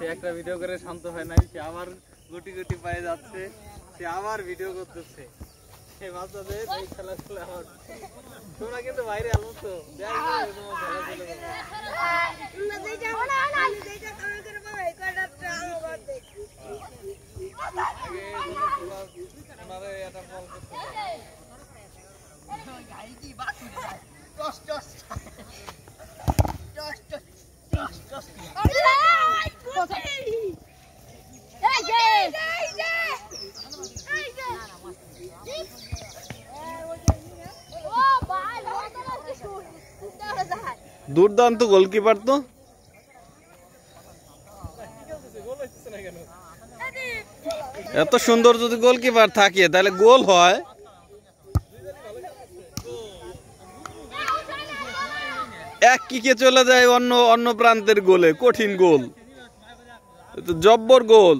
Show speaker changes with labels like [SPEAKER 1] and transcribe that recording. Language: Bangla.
[SPEAKER 1] সে একটা ভিডিও করে শান্ত হয় নাই, সে আবার গুটি গুটি পায়ে যাচ্ছে, সে আবার ভিডিও করতেছে। এই বাচ্চাদের এই খেলাধুলা আমার, তোমরা কিন্তু বাইরে আলো তো দুর্দান্ত গোলকিপার তো। এত সুন্দর যদি গোলকিপার থাকে তাহলে গোল হয়। এক কিকে চলে যায় অন্য অন্য প্রান্তের গোলে, কঠিন গোল, জব্বর গোল।